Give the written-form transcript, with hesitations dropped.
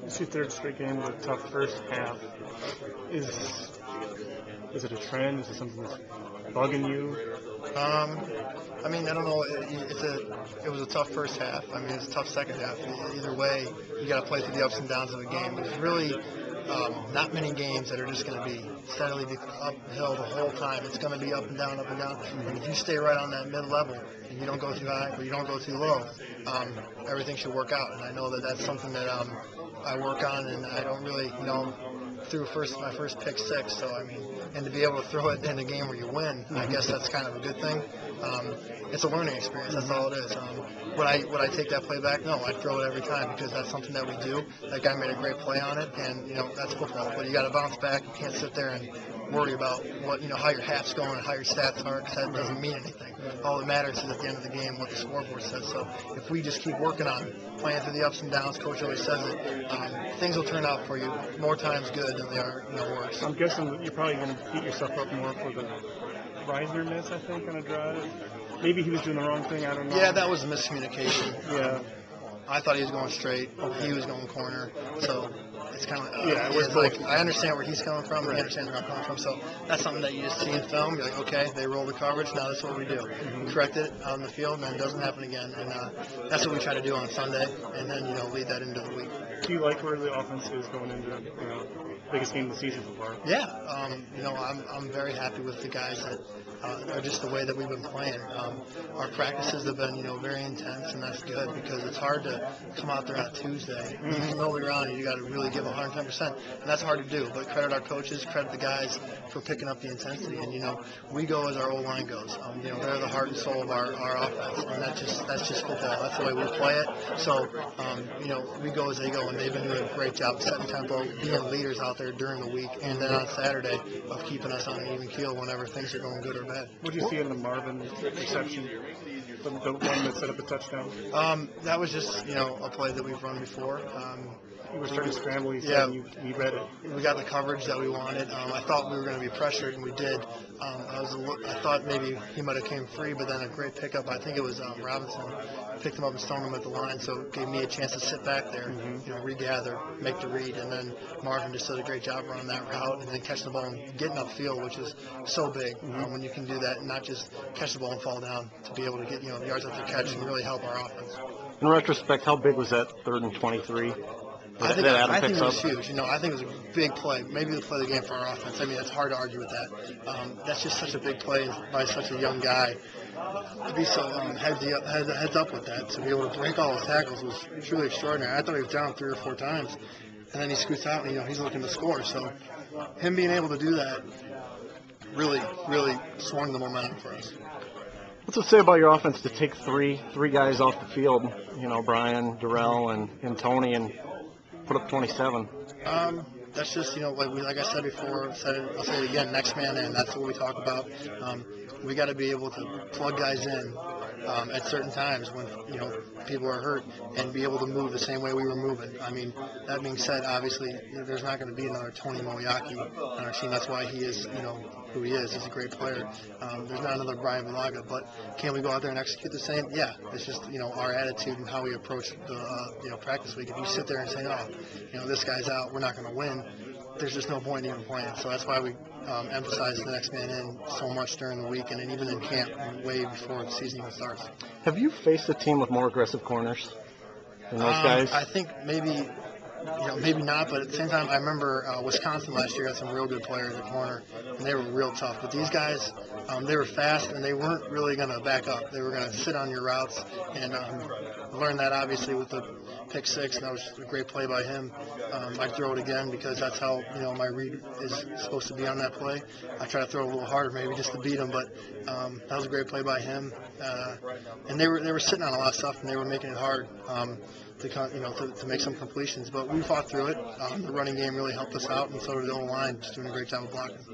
It's your third straight game with a tough first half. Is it a trend? Is it something that's bugging you? I mean, I don't know. It was a tough first half. I mean, it's a tough second half. Either way, you got to play through the ups and downs of a game. There's really not many games that are just going to be steadily uphill the whole time. It's going to be up and down, up and down. And if you stay right on that mid-level and you don't go too high or you don't go too low, everything should work out. And I know that that's something that I work on, and I don't really, threw my first pick six. So I mean, and to be able to throw it in a game where you win, I guess that's kind of a good thing. It's a learning experience. That's all it is. Would I take that play back? No, I'd throw it every time because that's something that we do. That guy made a great play on it, and that's football. But you got to bounce back. You can't sit there and worry about what how your half's going and how your stats are, because that doesn't mean anything. All that matters is at the end of the game what the scoreboard says. So if we just keep working on playing through the ups and downs, Coach always says it, things will turn out for you more times good than they are worse. I'm guessing that you're probably going to beat yourself up more for the Reisner miss, I think, on a drive. Maybe he was doing the wrong thing. I don't know. Yeah, that was a miscommunication. Yeah. I thought he was going straight. He was going corner. So it's kind of it's like I understand where he's coming from. Right. He understands where I'm coming from. So that's something that you just see in film. You're like, okay, they roll the coverage. Now that's what we do. We correct it on the field, and then it doesn't happen again. And that's what we try to do on Sunday, and then lead that into the week. Do you like where the offense is going into biggest game of the season so far? Yeah, I'm very happy with the guys that are just the way that we've been playing. Our practices have been very intense, and that's good because it's hard to come out there on a Tuesday. It's early round, you got to really give 110%, and that's hard to do. But credit our coaches, credit the guys for picking up the intensity, and we go as our O-line goes. They're the heart and soul of our offense, and that's just football. That's the way we play it. So we go as they go, and they've been doing a great job setting tempo, being leaders out there during the week, and then on Saturday of keeping us on an even keel whenever things are going good or bad. What did you see in the Marvin reception, the one that set up a touchdown? That was just a play that we've run before. You were starting to scramble. You said you read it. We got the coverage that we wanted. I thought we were going to be pressured, and we did. I thought maybe he might have came free, but then a great pickup. I think it was Robinson picked him up and stoned him at the line, so it gave me a chance to sit back there, regather, make the read, and then Marvin just did a great job running that route and then catching the ball and getting upfield, which is so big when you can do that and not just catch the ball and fall down, to be able to get yards after catch and really help our offense. In retrospect, how big was that 3rd and 23? I think it was huge. I think it was a big play, maybe the play of the game for our offense. I mean, it's hard to argue with that. That's just such a big play by such a young guy. To be so heads up with that, to be able to break all his tackles was truly extraordinary. I thought he was down 3 or 4 times, and then he scoots out and he's looking to score. So him being able to do that really swung the momentum for us. What's it say about your offense to take three guys off the field? Brian, Darrell, and Tony, and put up 27. That's just like I said before. I'll say it again. Next man in. That's what we talk about. We got to be able to plug guys in at certain times when people are hurt and be able to move the same way we were moving. I mean, that being said, obviously there's not going to be another Tony Moyaki on our team. That's why he is who he is. He's a great player. There's not another Brian Balaga, but can we go out there and execute the same? Yeah. It's just our attitude and how we approach the practice week. If you sit there and say, this guy's out, we're not going to win, there's just no point in even playing. So that's why we emphasize the next man in so much during the week and even in camp way before the season even starts. Have you faced a team with more aggressive corners than those guys? I think maybe not, but at the same time, I remember Wisconsin last year had some real good players at corner, and they were real tough. But these guys, they were fast, and they weren't really going to back up. They were going to sit on your routes, and learned that obviously with the pick six, and that was a great play by him. I'd throw it again because that's how my read is supposed to be on that play. I try to throw it a little harder, maybe just to beat him, but that was a great play by him. And they were sitting on a lot of stuff, and they were making it hard to make some completions. But we fought through it. The running game really helped us out, and so did the O-line, just doing a great job of blocking.